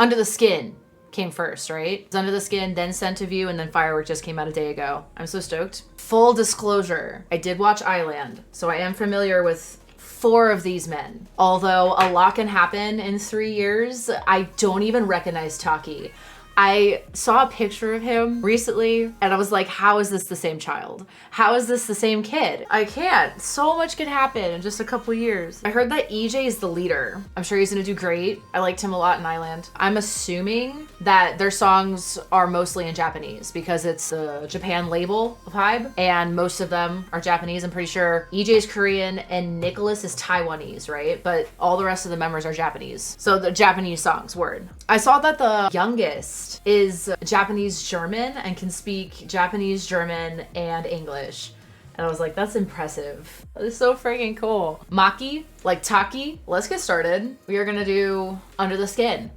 Under the Skin came first, right? It's Under the Skin, then Scent of You, and then Firework just came out a day ago. I'm so stoked. Full disclosure, I did watch Island, so I am familiar with 4 of these men. Although a lot can happen in 3 years, I don't even recognize Taki. I saw a picture of him recently and I was like, how is this the same child? How is this the same kid? I can't. So much could happen in just a couple years. I heard that EJ is the leader. I'm sure he's gonna do great. I liked him a lot in Island. I'm assuming that their songs are mostly in Japanese because it's a Japan label vibe and most of them are Japanese. I'm pretty sure EJ's Korean and Nicholas is Taiwanese, right? But all the rest of the members are Japanese. So the Japanese songs, word. I saw that the youngest is Japanese German and can speak Japanese, German, and English. And I was like, that's impressive. That is so freaking cool. Maki, like Taki, let's get started. We are gonna do Under the Skin.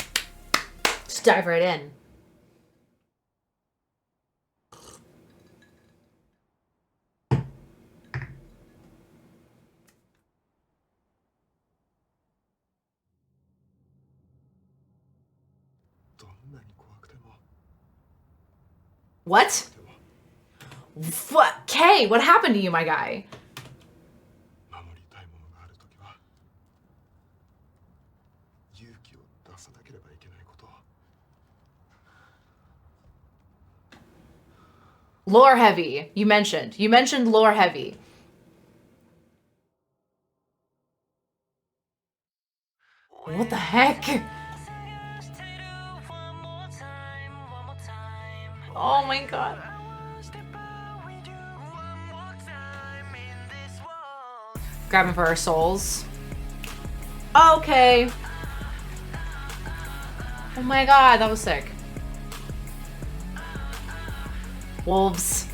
Just dive right in. What? What? Kay, what happened to you, my guy? Lore heavy, you mentioned. You mentioned lore heavy. What the heck? Oh my god. Grabbing for our souls. Okay. Oh my god, that was sick. Wolves.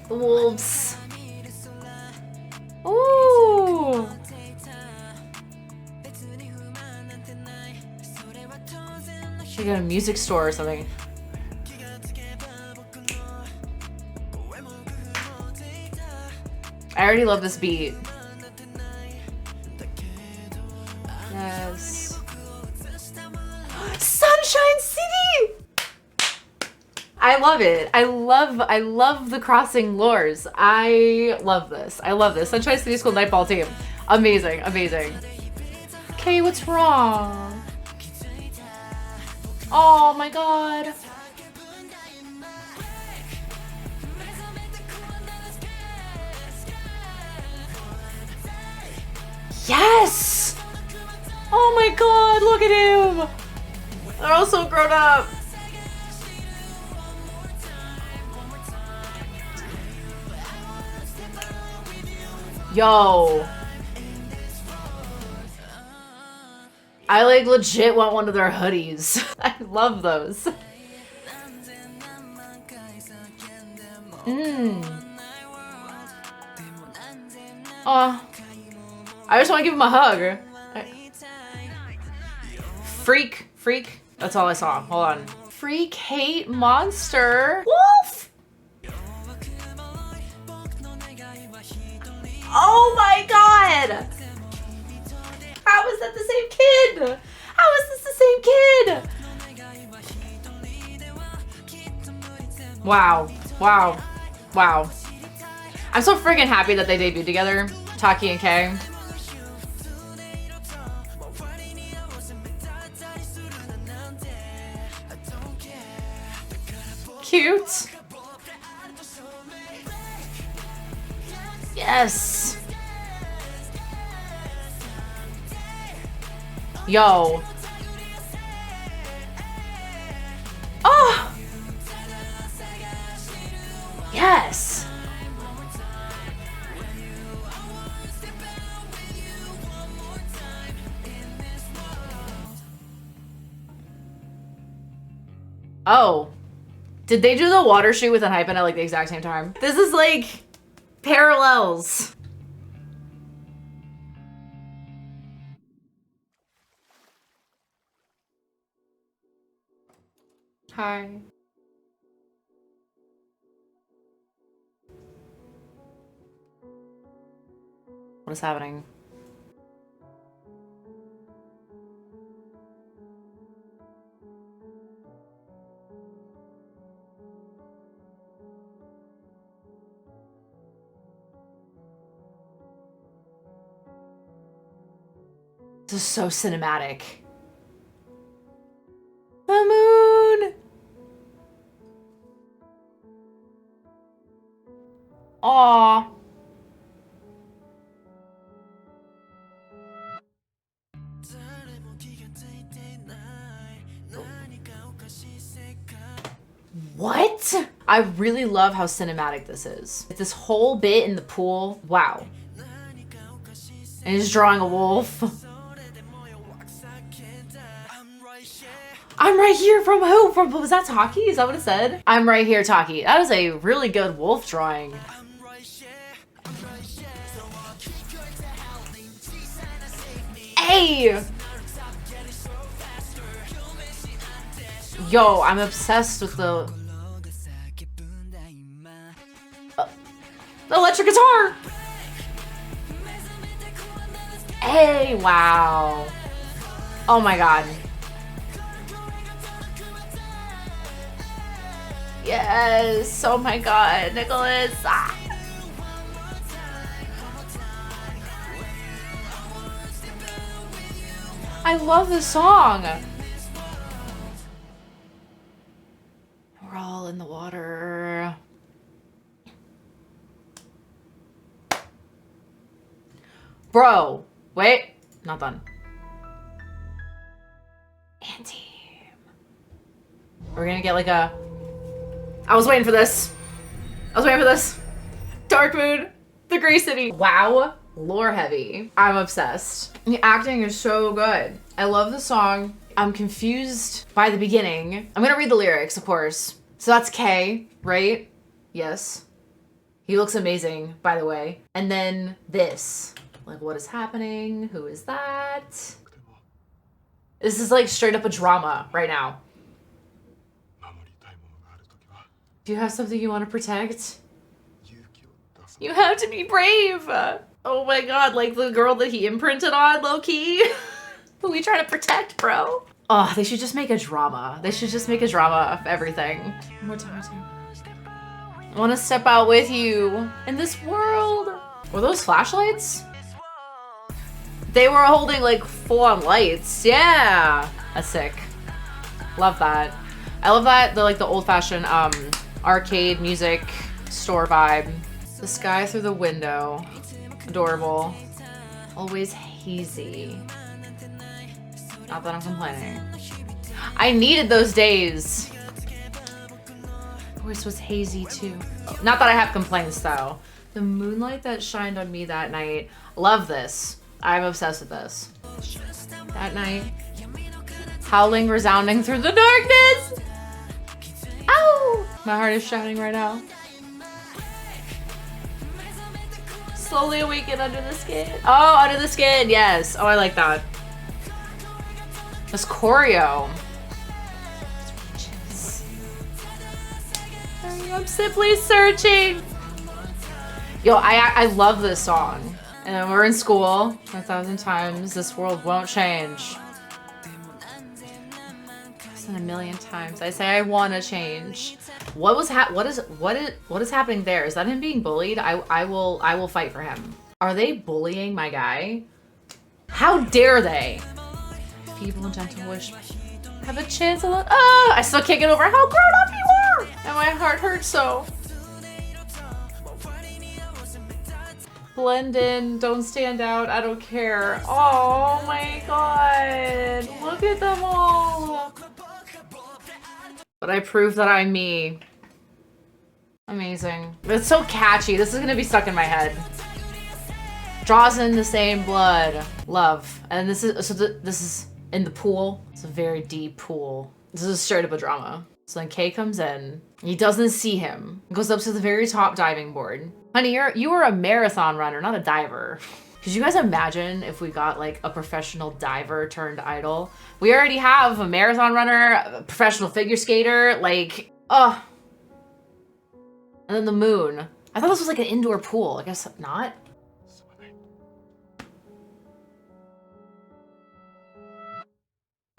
The wolves. Ooh. Should go to a music store or something. I already love this beat. Yes. Sunshine City! I love it. I love the crossing lores. I love this. I love this. Sunshine City School Nightball team. Amazing, amazing. Okay, what's wrong? Oh my god. Yes! Oh my god, look at him! They're all so grown up. Yo. I like legit want one of their hoodies. I love those. Oh. I just want to give him a hug. Freak. That's all I saw. Hold on. Freak, hate, monster. Wolf! Oh my god! How is that the same kid? How is this the same kid? Wow. I'm so freaking happy that they debuted together. Taki and Kay. Cute. Yes. Yo. Oh. Yes. Oh. Did they do the water shoot with Hypen at like the exact same time? This is like parallels. Hi. What is happening? This is so cinematic. The moon! Aww. What? I really love how cinematic this is. This whole bit in the pool, wow. And he's drawing a wolf. I'm right here from who? From, was that Taki? Is that what it said? I'm right here, Taki. That is a really good wolf drawing. Hey! Yo, I'm obsessed with the electric guitar! Hey, wow. Oh my god. Yes, oh my god, Nicholas. Ah. I love this song. We're all in the water. Bro, wait, not done. Anti. We're gonna get like a... I was waiting for this. I was waiting for this. Dark Moon, the Gray City. Wow, lore heavy. I'm obsessed. The acting is so good. I love the song. I'm confused by the beginning. I'm gonna read the lyrics, of course. So that's K, right? Yes. He looks amazing, by the way. And then this. Like, what is happening? Who is that? This is like straight up a drama right now. Do you have something you want to protect? You have to be brave! Oh my god, like the girl that he imprinted on, low-key. Who we trying to protect, bro? Oh, they should just make a drama. They should just make a drama of everything. One more time. I want to step out with you in this world. Were those flashlights? They were holding like full-on lights. Yeah, that's sick. Love that. I love that the like the old-fashioned arcade music store vibe. The sky through the window, adorable. Always hazy. Not that I'm complaining. I needed those days. Voice was hazy too. Not that I have complaints though. The moonlight that shined on me that night. Love this. I'm obsessed with this. That night. Howling resounding through the darkness. Ow! My heart is shouting right now. Slowly awaken under the skin. Oh, under the skin, yes. Oh, I like that. This choreo. I'm simply searching. Yo, I love this song. And we're in school 1,000 times. This world won't change. A million times. I say I want to change. What is happening there? Is that him being bullied? I will fight for him. Are they bullying my guy? How dare they? Feeble and gentle wish have a chance to look. I still can't get over how grown up you are, and my heart hurts so. Blend in, don't stand out, I don't care. Oh my god, look at them all. But I proved that I'm me. Amazing. It's so catchy. This is gonna be stuck in my head. Draws in the same blood. Love. And this is, so this is in the pool. It's a very deep pool. This is straight up a drama. So then Kay comes in. He doesn't see him. Goes up to the very top diving board. Honey, you are a marathon runner, not a diver. Could you guys imagine if we got like a professional diver turned idol? We already have a marathon runner, a professional figure skater, like, oh. And then the moon. I thought this was like an indoor pool. I guess not.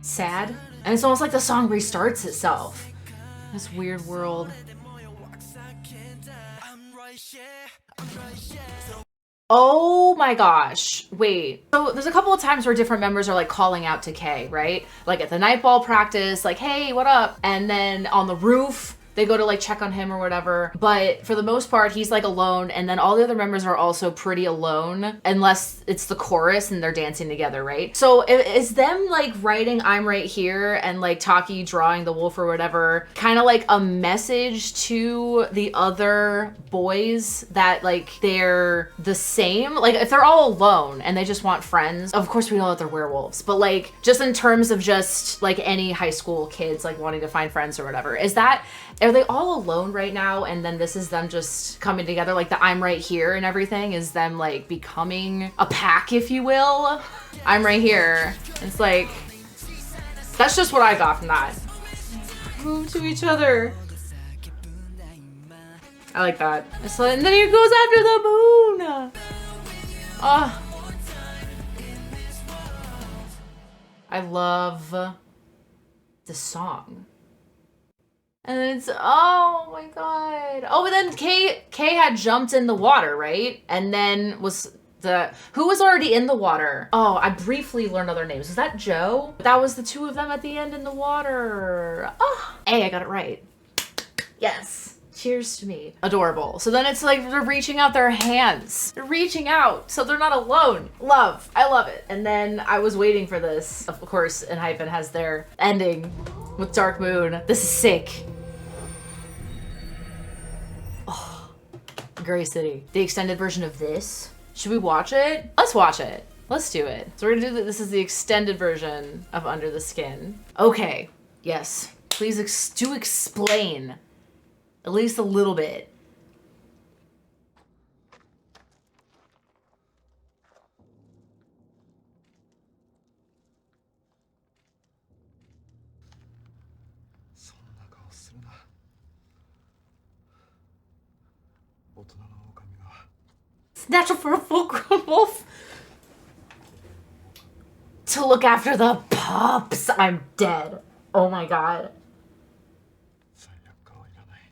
Sad. And it's almost like the song restarts itself. This weird world. Oh my gosh. Wait. So there's a couple of times where different members are like calling out to Kay, right? Like at the night ball practice, like, hey, what up? And then on the roof, they go to like check on him or whatever. But for the most part, he's like alone. And then all the other members are also pretty alone, unless it's the chorus and they're dancing together, right? So is them like writing I'm right here and like Taki drawing the wolf or whatever kind of like a message to the other boys that like they're the same? Like if they're all alone and they just want friends, of course we know that they're werewolves, but like just in terms of just like any high school kids like wanting to find friends or whatever, are they all alone right now? And then this is them just coming together, like the I'm right here and everything is them like becoming a pack, if you will. I'm right here. It's like, that's just what I got from that. Move to each other. I like that. So, and then he goes after the moon. Oh. I love the song. And it's, oh my god. Oh, but then Kay had jumped in the water, right? And then who was already in the water? Oh, I briefly learned other names. Was that Joe? That was the two of them at the end in the water. Oh, hey, I got it right. Yes. Cheers to me. Adorable. So then it's like they're reaching out their hands. They're reaching out so they're not alone. Love. I love it. And then I was waiting for this. Of course, and Hyphen has their ending with Dark Moon. This is sick. Oh, Gray City. The extended version of this. Should we watch it? Let's watch it. Let's do it. So we're gonna do this is the extended version of Under the Skin. Okay. Yes. Please do explain. At least a little bit. It's natural for a full-grown wolf to look after the pups. I'm dead. Oh my god.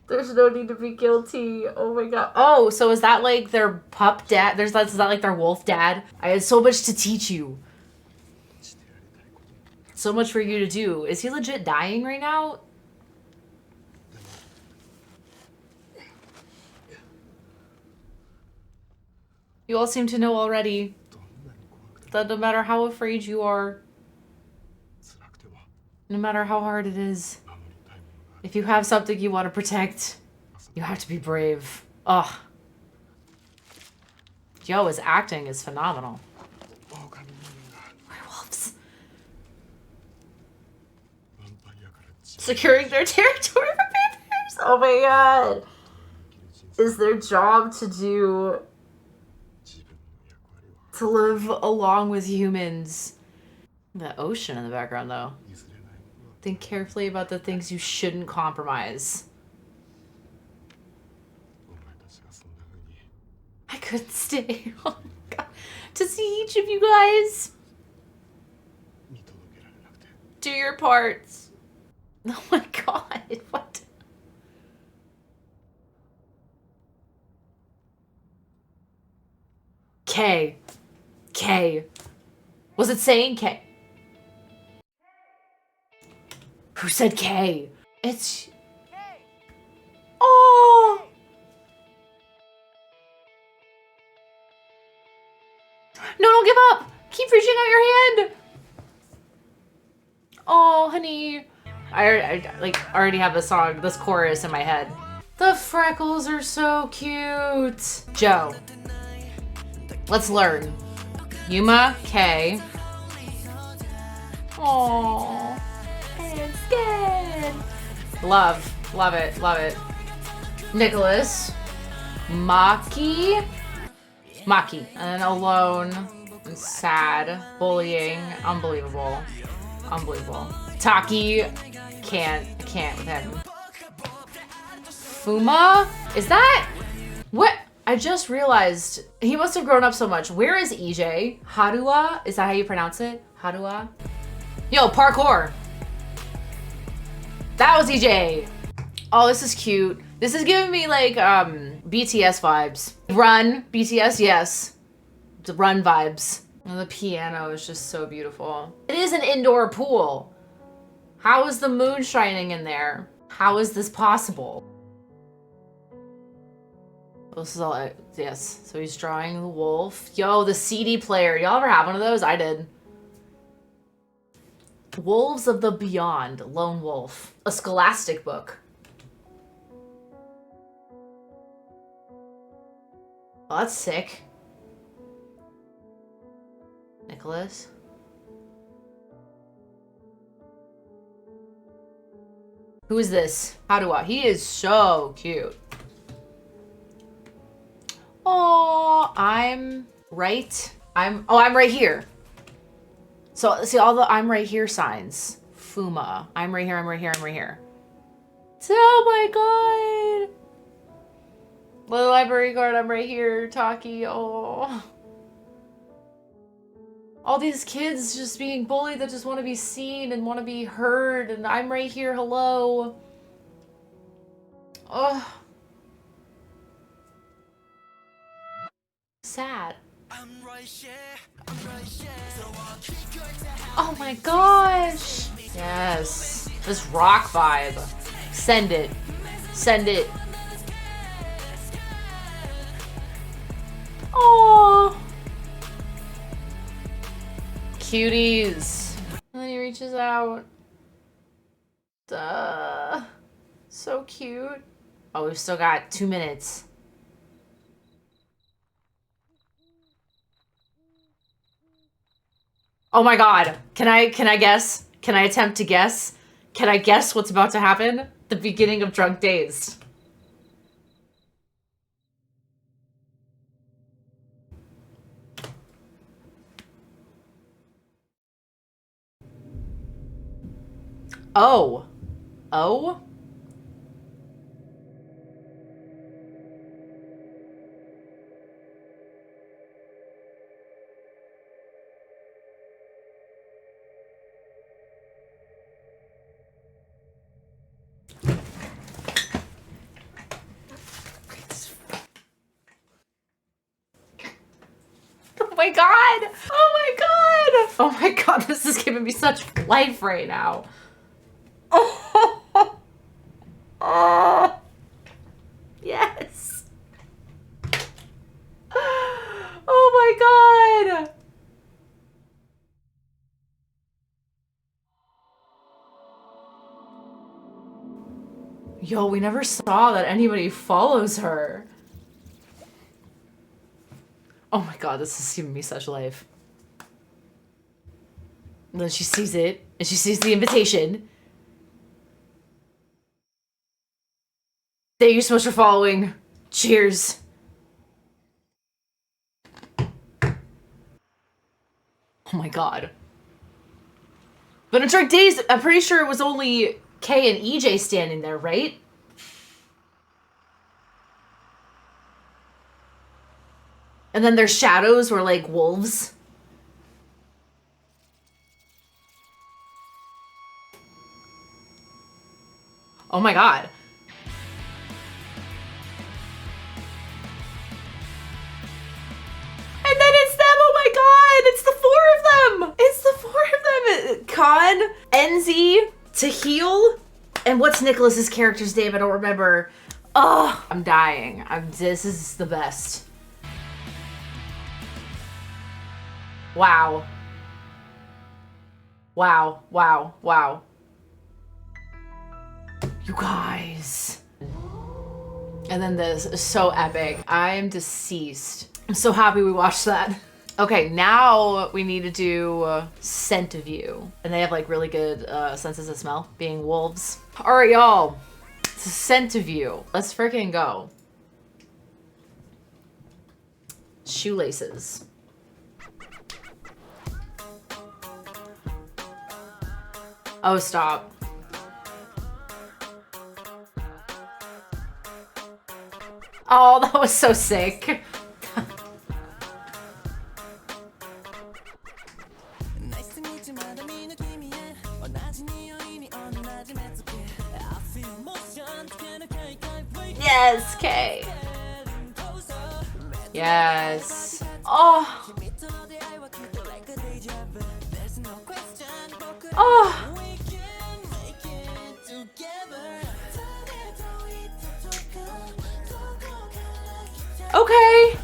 There's no need to be guilty. Oh my god. Oh, so is that like their pup dad? Is that like their wolf dad? I had so much to teach you. So much for you to do. Is he legit dying right now? You all seem to know already that no matter how afraid you are, no matter how hard it is, if you have something you want to protect, you have to be brave. Ugh. Yo, his acting is phenomenal. Werewolves. Securing their territory for vampires? Oh my god. Is their job to live along with humans. The ocean in the background, though. Think carefully about the things you shouldn't compromise. I couldn't stay. Oh my god. To see each of you guys do your parts. Oh my god. What? K. Was it saying K? Who said K? It's... Oh! No, don't give up! Keep reaching out your hand! Oh, honey. I already have the song, this chorus in my head. The freckles are so cute. Joe. Let's learn. Yuma, K. Aww. And scared. Love it. Nicholas. Maki. And then alone. And sad. Bullying. Unbelievable. Taki. Can't with him. Fuma? Is that... What? I just realized he must have grown up so much. Where is EJ? Harua? Is that how you pronounce it? Harua? Yo, parkour. That was EJ. Oh, this is cute. This is giving me like BTS vibes. Run, BTS, yes. The Run vibes. And the piano is just so beautiful. It is an indoor pool. How is the moon shining in there? How is this possible? This is all, yes. So he's drawing the wolf. Yo, the CD player. Y'all ever have one of those? I did. Wolves of the Beyond, Lone Wolf. A Scholastic book. Oh, that's sick. Nicholas. Who is this? How do I? He is so cute. Oh, I'm right. I'm right here. So see all the I'm right here signs. Fuma. I'm right here, I'm right here, I'm right here. Oh my god. Little library card, I'm right here. Taki. Oh. All these kids just being bullied that just want to be seen and want to be heard, and I'm right here, hello. Ugh. Sad. Oh my gosh. Yes. This rock vibe. Send it. Send it. Aww. Cuties. And then he reaches out. Duh. So cute. Oh, we've still got 2 minutes. Oh my god. Can I guess? Can I attempt to guess? Can I guess what's about to happen? The beginning of Drunk Dazed. Oh. Oh? Oh my god! Oh my god! Oh my god, this is giving me such life right now. Oh, oh. Yes. Oh my god. Yo, we never saw that anybody follows her. Oh my god, this is giving me such life. And then she sees it, and she sees the invitation. Thank you so much for following. Cheers. Oh my god. But in Drunk Dazed, I'm pretty sure it was only Kay and EJ standing there, right? And then their shadows were like wolves. Oh my god. And then it's them, oh my god! It's the 4 of them! It's the 4 of them! Khan, Enzi, Tahil, and what's Nicholas's character's name? I don't remember. Oh, I'm dying. This is the best. Wow. Wow, wow, wow. You guys. And then this is so epic. I am deceased. I'm so happy we watched that. Okay, now we need to do scent of you. And they have like really good senses of smell, being wolves. All right, y'all. Scent of you. Let's freaking go. Shoelaces. Oh, stop. Oh, that was so sick. Yes, Kay. Yes. Oh. Oh. Okay.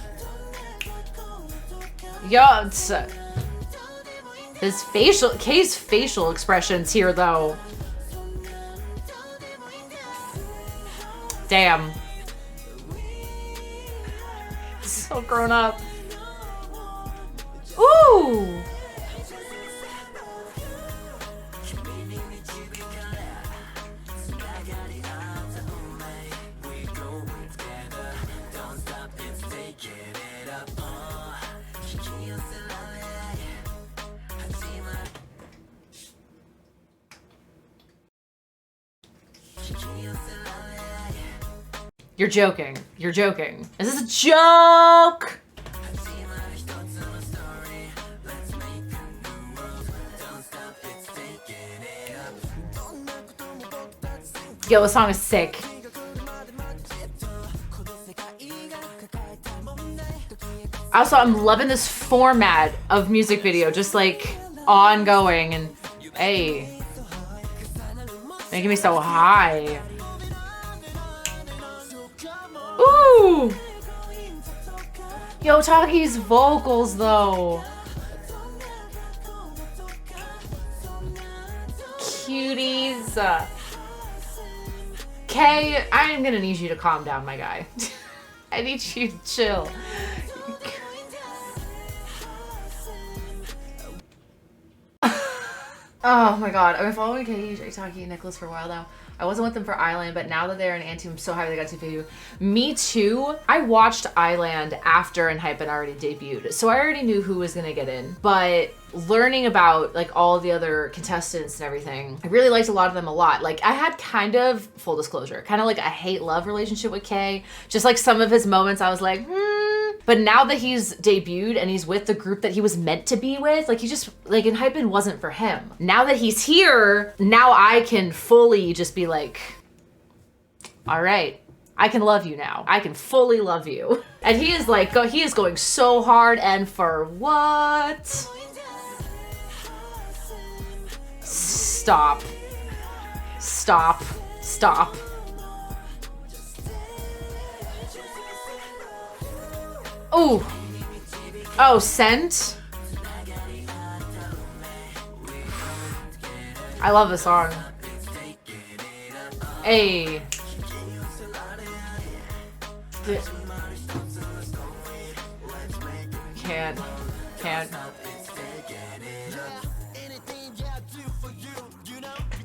Yeah, it's, Kay's facial expressions here though. Damn. So grown up. Ooh. You're joking. You're joking. Is this a joke? Yo, this song is sick. Also, I'm loving this format of music video, just like ongoing and hey, making me so high. Ooh! Yo, Taki's vocals though. Cuties. Kay, I am gonna need you to calm down, my guy. I need you to chill. Oh my god, I've been following Kay, Taki, and Nicholas for a while now. I wasn't with them for Island, but now that they're in Anti, I'm so happy they got to debut. Me too. I watched Island after Enhypen already debuted, so I already knew who was gonna get in. But learning about like all the other contestants and everything, I really liked a lot of them a lot. Like I had kind of, full disclosure, kind of like a hate-love relationship with Kay. Just like some of his moments, I was like, But now that he's debuted and he's with the group that he was meant to be with, like he just, like Enhypen wasn't for him. Now that he's here, now I can fully just be like, all right, I can love you now. I can fully love you. And he is like, he is going so hard, and for what? Stop. Stop. Stop. Ooh. Oh, Scent? I love this song. Hey. Can't.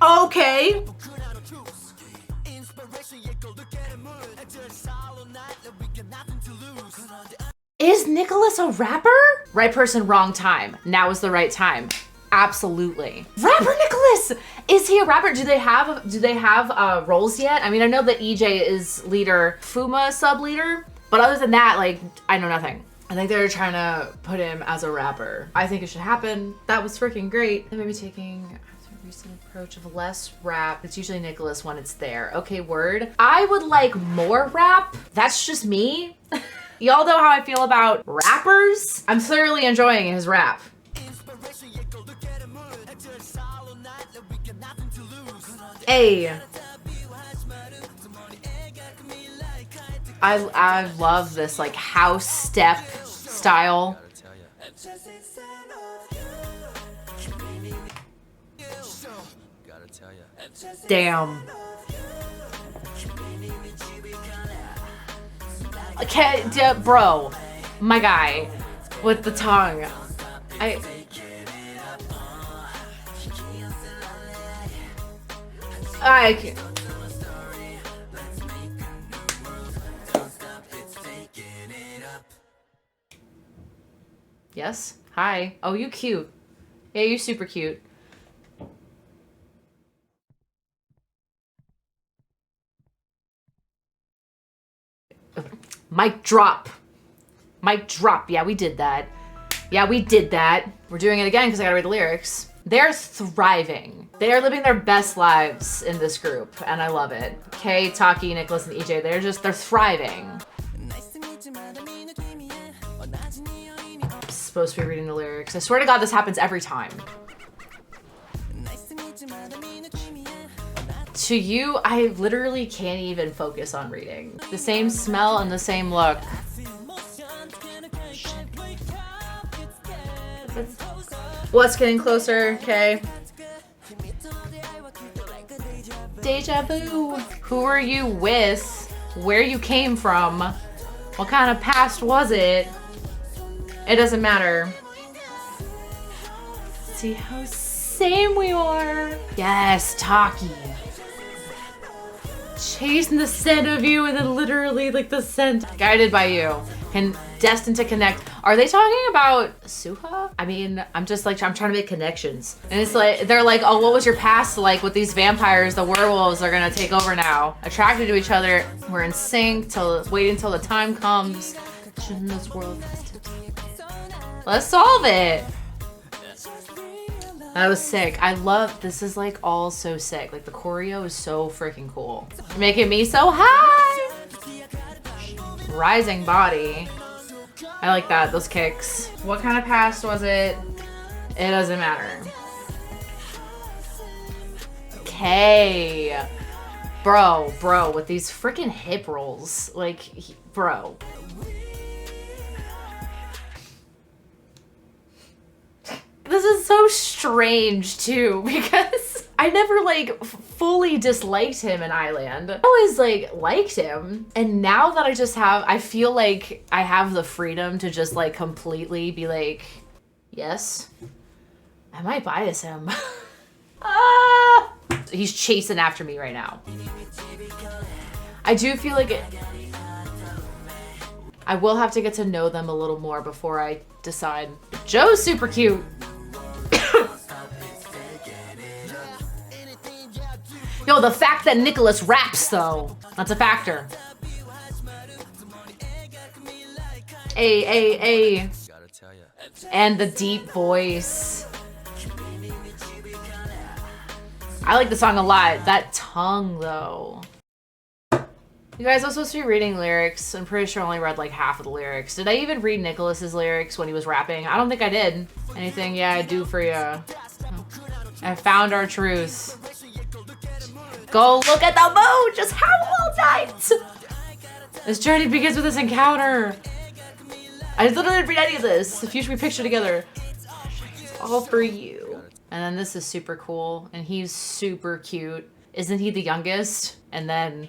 Okay. Is Nicholas a rapper? Right person, wrong time. Now is the right time. Absolutely. Rapper Nicholas! Is he a rapper? Do they have roles yet? I mean, I know that EJ is leader, Fuma sub leader, but other than that, like, I know nothing. I think they're trying to put him as a rapper. I think it should happen. That was freaking great. They may be taking a recent approach of less rap. It's usually Nicholas when it's there. Okay, word. I would like more rap. That's just me. Y'all know how I feel about rappers. I'm thoroughly enjoying his rap. Hey. I love this like house step style. Damn. Okay, bro, my guy with the tongue. I can't. Yes? Hi. Oh, you cute. Yeah, you're super cute. Mic drop. Mic drop. Yeah, we did that. Yeah, we did that. We're doing it again because I gotta read the lyrics. They're thriving. They are living their best lives in this group, and I love it. Kay, Taki, Nicholas, and EJ, they're thriving. supposed to be reading the lyrics. I swear to God, this happens every time. To you, I literally can't even focus on reading. The same smell and the same look. What's getting closer? Okay. Deja vu. Who are you with? Where you came from? What kind of past was it? It doesn't matter. See how same we are. Yes, Taki. Chasing the scent of you, and then literally like the scent. Guided by you and destined to connect. Are they talking about Suha? I mean, I'm trying to make connections. And it's like, they're like, oh, what was your past like with these vampires? The werewolves are gonna take over now. Attracted to each other. We're in sync wait until the time comes. In this world. Let's solve it. That was sick. I love, this is like all so sick. Like the choreo is so freaking cool. Making me so high. Rising body. I like that, those kicks. What kind of past was it? It doesn't matter. Okay. Bro, with these freaking hip rolls. Like, bro. This is so strange too, because I never like fully disliked him in Island. I always like liked him, and now that I feel like I have the freedom to just like completely be like, yes, I might bias him. Ah! He's chasing after me right now. I do feel like I will have to get to know them a little more before I decide. Joe's super cute. Yo, the fact that Nicholas raps though, that's a factor. Ay. And the deep voice. I like the song a lot. That tongue though. You guys, I was supposed to be reading lyrics. I'm pretty sure I only read like half of the lyrics. Did I even read Nicholas's lyrics when he was rapping? I don't think I did. Anything, yeah, I do for you. I found our truth. Go look at the moon! Just how all night! This journey begins with this encounter. I literally didn't read any of this. The future we picture together. It's all for you. And then this is super cool. And he's super cute. Isn't he the youngest? And then...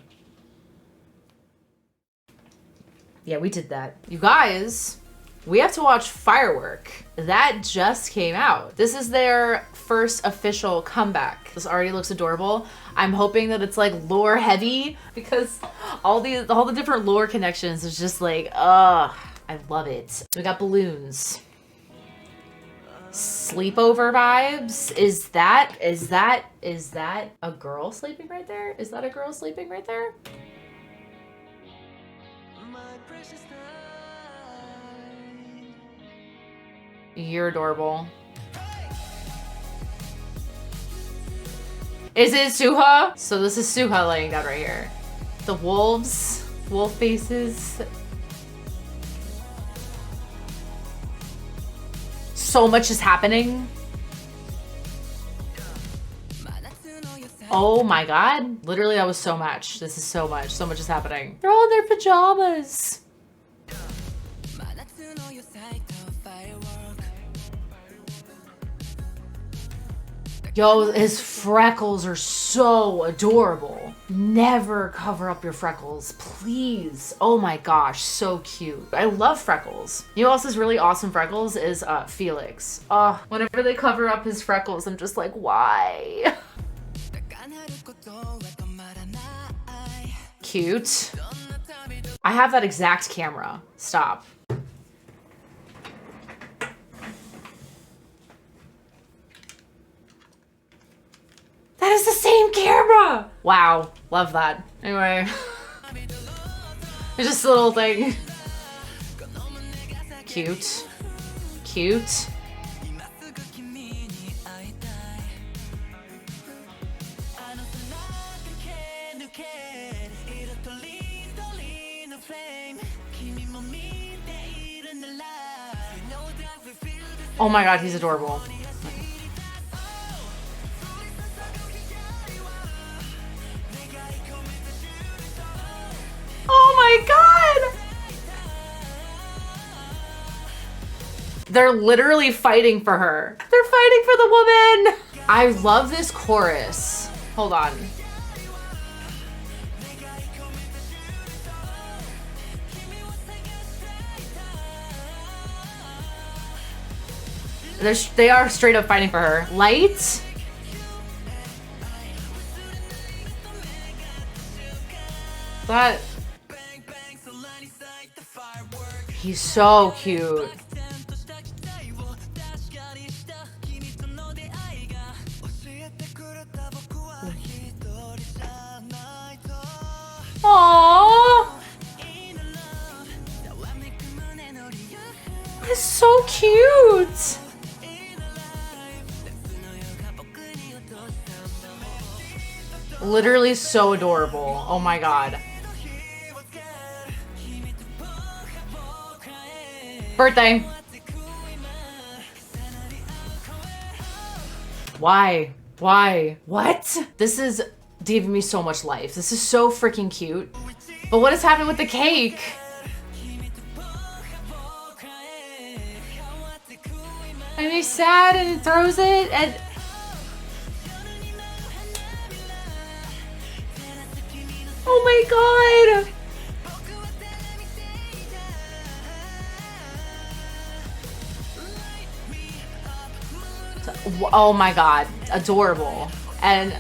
yeah, we did that. You guys, we have to watch Firework. That just came out. This is their first official comeback. This already looks adorable. I'm hoping that it's like lore heavy because all the different lore connections is just like, I love it. We got balloons. Sleepover vibes. Is that a girl sleeping right there? Is that a girl sleeping right there? You're adorable. Is it Suha? So this is Suha laying down right here. The wolves, wolf faces. So much is happening. Oh my God. Literally, that was so much. This is so much. So much is happening. They're all in their pajamas. Yo, his freckles are so adorable. Never cover up your freckles, please. Oh my gosh, so cute. I love freckles. You know what else is really awesome freckles is Felix. Whenever they cover up his freckles, I'm just like, why? Cute. I have that exact camera. Stop. That is the same camera! Wow, love that. Anyway. It's just a little thing. Cute. Cute. Oh my god, he's adorable. Oh my god! They're literally fighting for her. They're fighting for the woman! I love this chorus. Hold on. They are straight up fighting for her. Light? That... He's so cute. Aww. It's so cute. Literally so adorable. Oh my god. Birthday. Why? Why? What? This is giving me so much life. This is so freaking cute. But what is happening with the cake? And he's sad and throws it and... Oh my god! Oh my god, adorable. And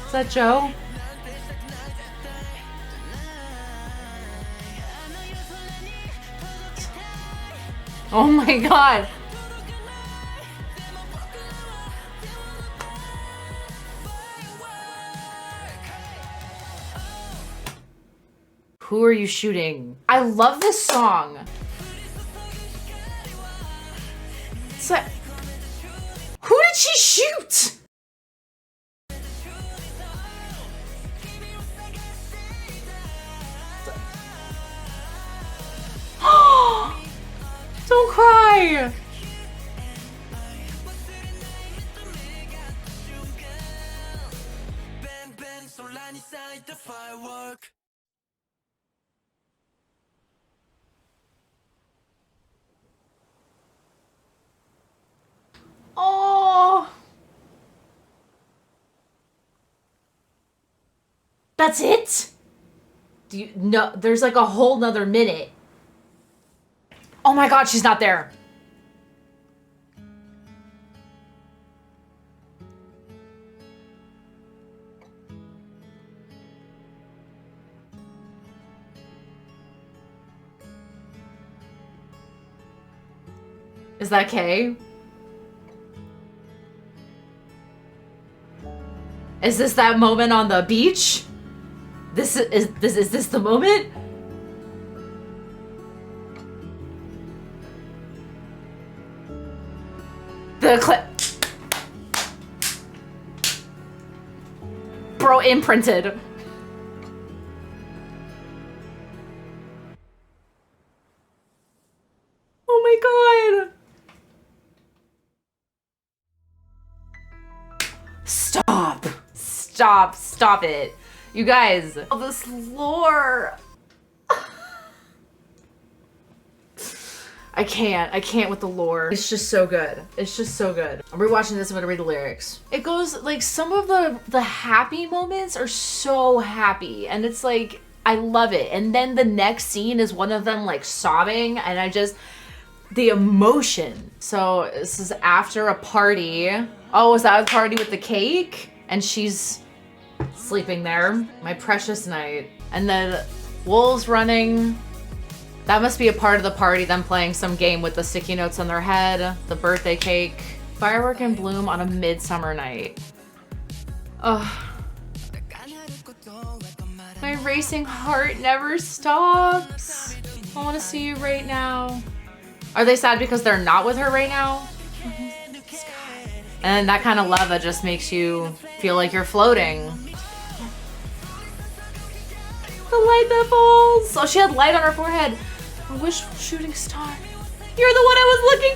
is that Joe? Oh my god. Who are you shooting? I love this song. It's like, who did she shoot? Don't cry. Firework. Oh, that's it? Do you no, there's like a whole nother minute. Oh my god, she's not there. Is that Kay? Is this that moment on the beach? Is this the moment? The clip. Bro, imprinted. Oh my god. Stop. Stop. Stop it. You guys. Oh, this lore. I can't with the lore. It's just so good. It's just so good. I'm rewatching this. I'm gonna read the lyrics. It goes like some of the happy moments are so happy, and it's like I love it. And then the next scene is one of them like sobbing, and I just the emotion. So this is after a party. Oh, is that a party with the cake? And she's sleeping there. My precious night. And then wolves running. That must be a part of the party, them playing some game with the sticky notes on their head, the birthday cake. Firework and bloom on a midsummer night. Ugh. My racing heart never stops. I want to see you right now. Are they sad because they're not with her right now? And that kind of lava just makes you feel like you're floating. The light that falls. Oh, she had light on her forehead. A wishful shooting star. You're the one I was looking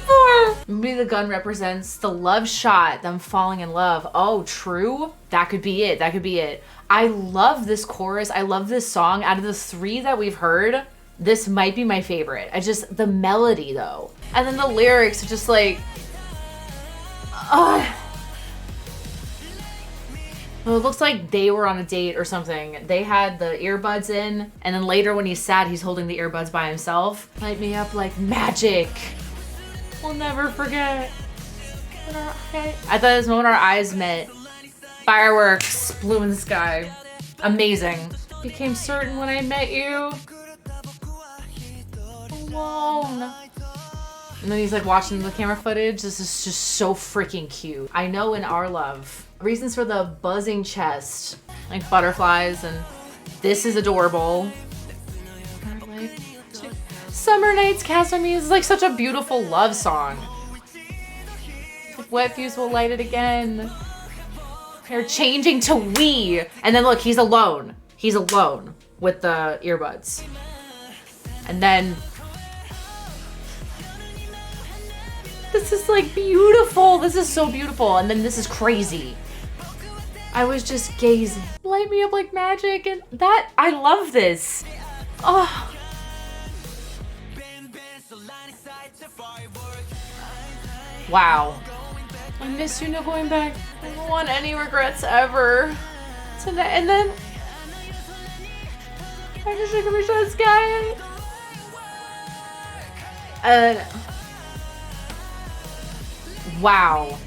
for. Maybe the gun represents the love shot, them falling in love. Oh, true. That could be it. That could be it. I love this chorus. I love this song. Out of the 3 that we've heard, this might be my favorite. The melody though. And then the lyrics are just like, well, it looks like they were on a date or something. They had the earbuds in, and then later when he's sad, he's holding the earbuds by himself. Light me up like magic. We'll never forget. I thought this moment our eyes met. Fireworks, blue in the sky. Amazing. Became certain when I met you. Alone. And then he's like watching the camera footage. This is just so freaking cute. I know in our love, reasons for the buzzing chest, like butterflies, and this is adorable. Summer nights cast on me is like such a beautiful love song. Wet fuse will light it again. They're changing to we. And then look, he's alone. He's alone with the earbuds. And then this is like beautiful. This is so beautiful. And then this is crazy. I was just gazing. Light me up like magic. And that, I love this. Oh. Wow. I miss you, no going back. I don't want any regrets ever. Tonight, and then I just think we should sky. Wow.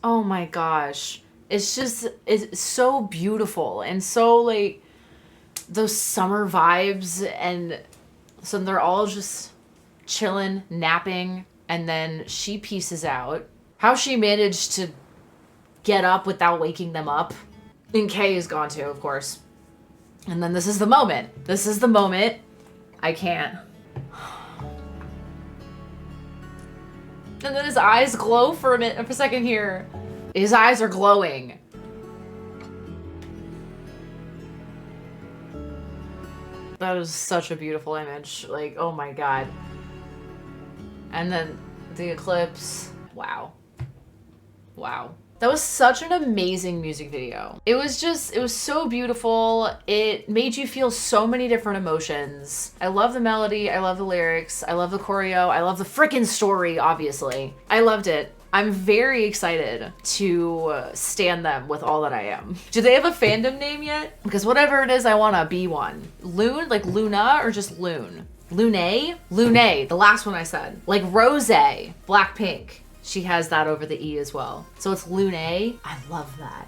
Oh my gosh. It's so beautiful and so like those summer vibes, and so they're all just chilling, napping, and then she pieces out. How she managed to get up without waking them up. And Kay is gone too, of course. And then this is the moment. This is the moment. I can't. And then his eyes glow for a second here. His eyes are glowing. That is such a beautiful image. Like, oh my God. And then the eclipse. Wow. Wow. That was such an amazing music video. It was so beautiful. It made you feel so many different emotions. I love the melody. I love the lyrics. I love the choreo. I love the frickin' story, obviously. I loved it. I'm very excited to stand them with all that I am. Do they have a fandom name yet? Because whatever it is, I want to be one. Loon, like Luna, or just Loon? LUNÉ? LUNÉ, the last one I said. Like Rose, Blackpink. She has that over the E as well. So it's LUNÉ. I love that.